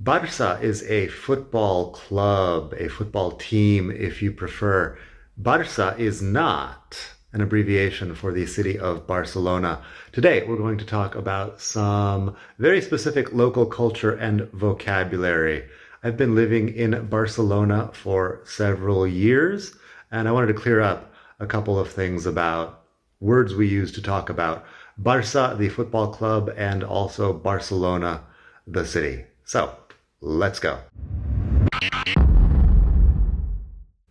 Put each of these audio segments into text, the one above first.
Barça is a football club, a football team, if you prefer. Barça is not an abbreviation for the city of Barcelona. Today, we're going to talk about some very specific local culture and vocabulary. I've been living in Barcelona for several years, and I wanted to clear up a couple of things about words we use to talk about Barça, the football club, and also Barcelona, the city. So, let's go.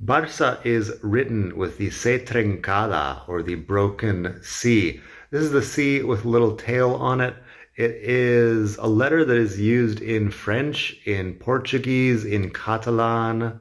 Barça is written with the C trencada, or the broken C. This is the C with a little tail on it. It is a letter that is used in French, in Portuguese, in Catalan,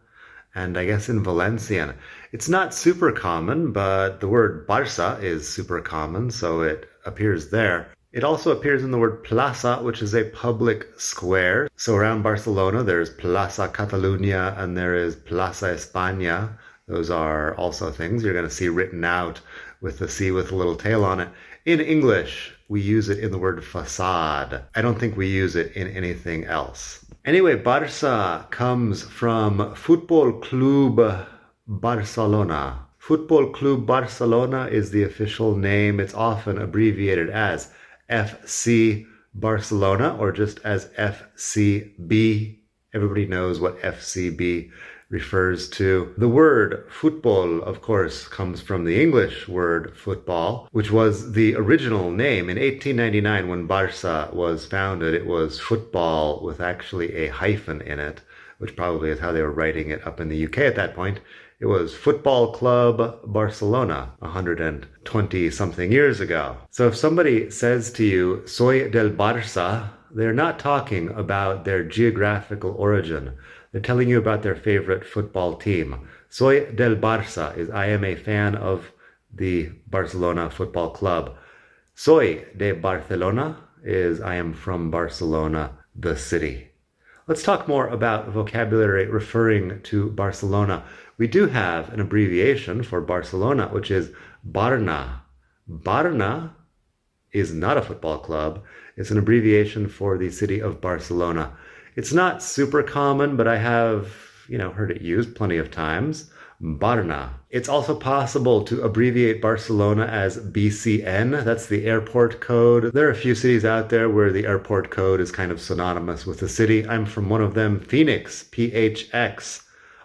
and I guess in Valencian. It's not super common, but the word Barça is super common, so it appears there. It also appears in the word plaza, which is a public square. So around Barcelona, there's Plaza Catalunya and there is Plaza España. Those are also things you're going to see written out with the C with a little tail on it. In English, we use it in the word facade. I don't think we use it in anything else. Anyway, Barça comes from Fútbol Club Barcelona. Fútbol Club Barcelona is the official name. It's often abbreviated as FC Barcelona or just as FCB. Everybody knows what FCB refers to. The word football, of course, comes from the English word football, which was the original name. In 1899, when Barça was founded, it was football with actually a hyphen in it, which probably is how they were writing it up in the UK at that point. It was Football Club Barcelona 120 something years ago. So if somebody says to you, Soy del Barça, they're not talking about their geographical origin. They're telling you about their favorite football team. Soy del Barça is I am a fan of the Barcelona Football Club. Soy de Barcelona is I am from Barcelona, the city. Let's talk more about vocabulary referring to Barcelona. We do have an abbreviation for Barcelona, which is Barna. Barna is not a football club. It's an abbreviation for the city of Barcelona. It's not super common, but I have, heard it used plenty of times. Barna. It's also possible to abbreviate Barcelona as BCN. That's the airport code. There are a few cities out there where the airport code is kind of synonymous with the city. I'm from one of them, Phoenix, PHX.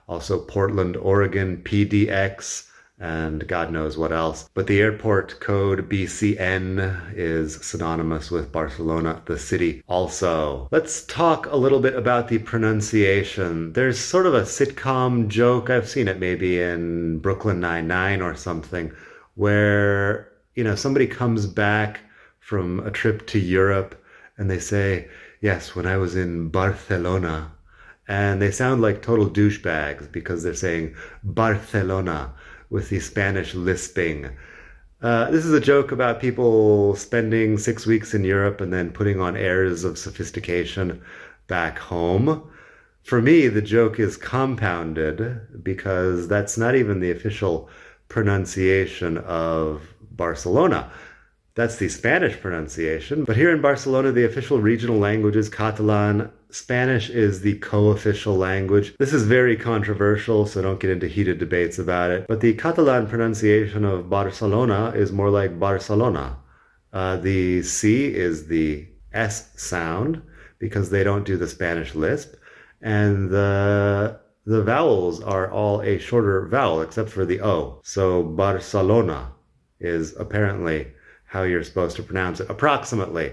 Also Portland, Oregon, PDX, and God knows what else. But the airport code BCN is synonymous with Barcelona, the city also. Let's talk a little bit about the pronunciation. There's sort of a sitcom joke, I've seen it maybe in Brooklyn Nine-Nine or something, where, somebody comes back from a trip to Europe and they say, yes, when I was in Barcelona. And they sound like total douchebags because they're saying Barcelona with the Spanish lisping. This is a joke about people spending 6 weeks in Europe and then putting on airs of sophistication back home. For me, the joke is compounded because that's not even the official pronunciation of Barcelona. That's the Spanish pronunciation. But here in Barcelona, the official regional language is Catalan. Spanish is the co-official language. This is very controversial, so don't get into heated debates about it. But the Catalan pronunciation of Barcelona is more like Barcelona. The C is the S sound because they don't do the Spanish lisp. And the vowels are all a shorter vowel except for the O. So Barcelona is apparently how you're supposed to pronounce it, approximately.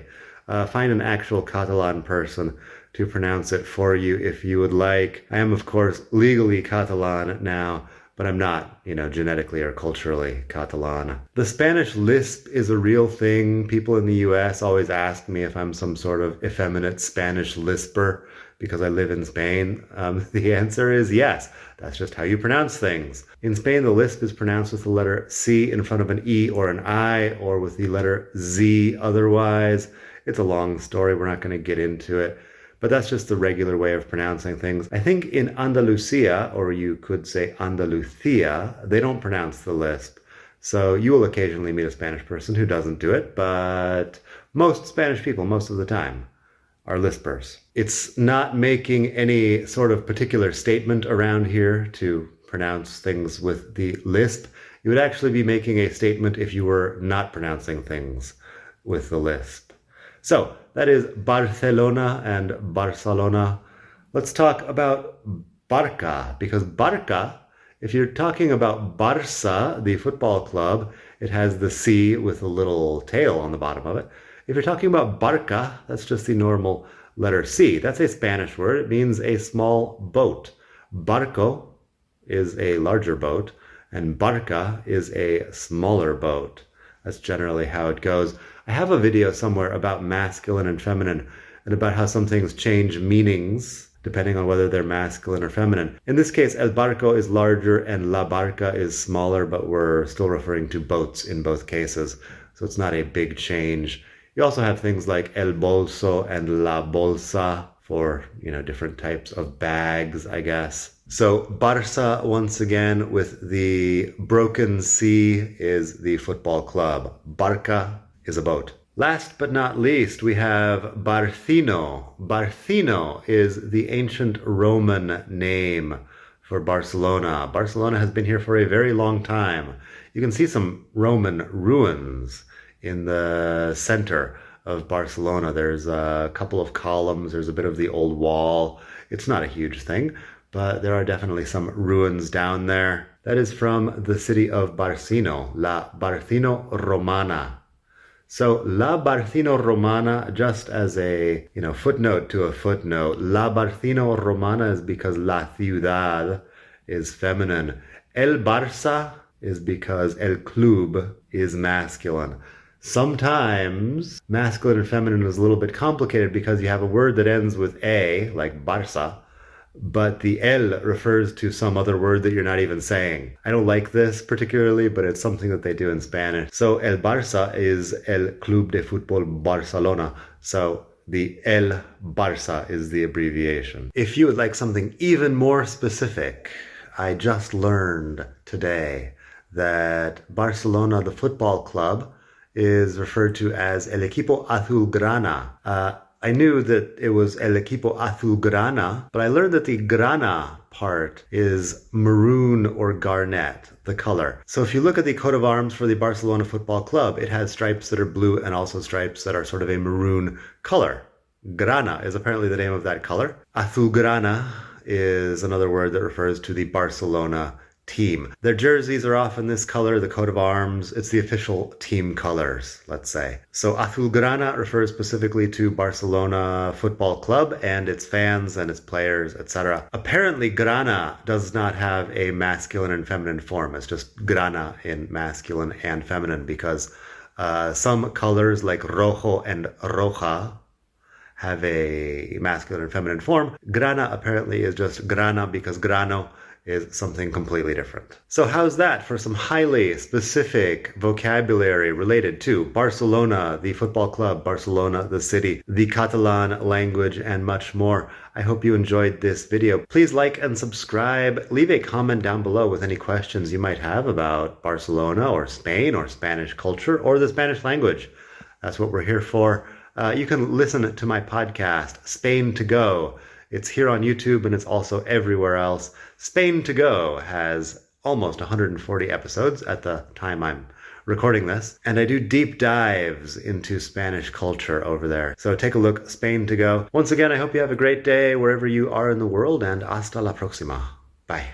Find an actual Catalan person to pronounce it for you if you would like. I am, of course, legally Catalan now, but I'm not, genetically or culturally Catalan. The Spanish lisp is a real thing. People in the US always ask me if I'm some sort of effeminate Spanish lisper because I live in Spain. The answer is yes. That's just how you pronounce things. In Spain, the lisp is pronounced with the letter C in front of an E or an I, or with the letter Z otherwise. It's a long story. We're not going to get into it. But that's just the regular way of pronouncing things. I think in Andalusia, or you could say Andalucia, they don't pronounce the lisp. So you will occasionally meet a Spanish person who doesn't do it, but most Spanish people, most of the time, are lispers. It's not making any sort of particular statement around here to pronounce things with the lisp. You would actually be making a statement if you were not pronouncing things with the lisp. So that is Barcelona and Barcelona. Let's talk about Barca, because Barca, if you're talking about Barça, the football club, it has the C with a little tail on the bottom of it. If you're talking about Barca, that's just the normal letter C. That's a Spanish word. It means a small boat. Barco is a larger boat, and Barca is a smaller boat. That's generally how it goes. I have a video somewhere about masculine and feminine and about how some things change meanings depending on whether they're masculine or feminine. In this case, el barco is larger and la barca is smaller, but we're still referring to boats in both cases. So it's not a big change. You also have things like el bolso and la bolsa for, different types of bags, I guess. So Barça, once again, with the broken C, is the football club. Barca is a boat. Last but not least, we have Barcino. Barcino is the ancient Roman name for Barcelona. Barcelona has been here for a very long time. You can see some Roman ruins in the center of Barcelona. There's a couple of columns. There's a bit of the old wall. It's not a huge thing, but there are definitely some ruins down there. That is from the city of Barcino, La Barcino Romana. So La Barcino Romana, just as a footnote to a footnote, La Barcino Romana is because La Ciudad is feminine. El Barça is because El Club is masculine. Sometimes masculine and feminine is a little bit complicated because you have a word that ends with A, like Barça, but the el refers to some other word that you're not even saying. I don't like this particularly, but it's something that they do in Spanish. So el Barça is el Club de Fútbol Barcelona. So the el Barça is the abbreviation. If you would like something even more specific, I just learned today that Barcelona, the football club, is referred to as el equipo azulgrana. I knew that it was el equipo azulgrana, but I learned that the grana part is maroon or garnet, the color. So if you look at the coat of arms for the Barcelona Football Club, it has stripes that are blue and also stripes that are sort of a maroon color. Grana is apparently the name of that color. Azulgrana is another word that refers to the Barcelona team. Their jerseys are often this color, the coat of arms. It's the official team colors, let's say. So azulgrana refers specifically to Barcelona Football Club and its fans and its players, etc. Apparently, grana does not have a masculine and feminine form. It's just grana in masculine and feminine because some colors like rojo and roja have a masculine and feminine form. Grana apparently is just grana because grano is something completely different. So how's that for some highly specific vocabulary related to Barcelona, the football club, Barcelona, the city, the Catalan language, and much more. I hope you enjoyed this video. Please like and subscribe. Leave a comment down below with any questions you might have about Barcelona or Spain or Spanish culture or the Spanish language. That's what we're here for. You can listen to my podcast, Spain to Go. It's here on YouTube and it's also everywhere else. Spain to Go has almost 140 episodes at the time I'm recording this. And I do deep dives into Spanish culture over there. So take a look, Spain to Go. Once again, I hope you have a great day wherever you are in the world and hasta la próxima. Bye.